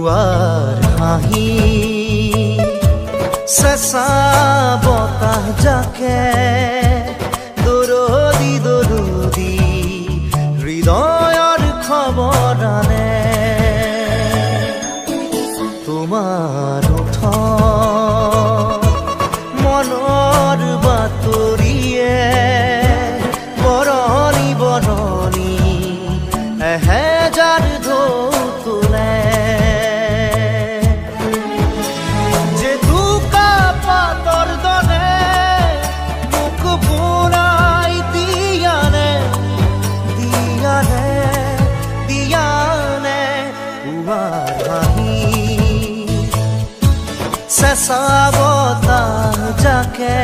পুৱাৰ হাঁহি চেঁচা বতাহ জাকে দৰদি দৰদি হৃদয়ৰ খবৰ আনে তোমাৰ মনৰ বাতৰিয়ে বৰণি বৰণি এহেজাৰ ঢৌ তোলে যে দুকা পাতৰ দৰে মোক বুৰাই দিয়ানে পুৱাৰ হাঁহি চেঁচা বতাহ জাকে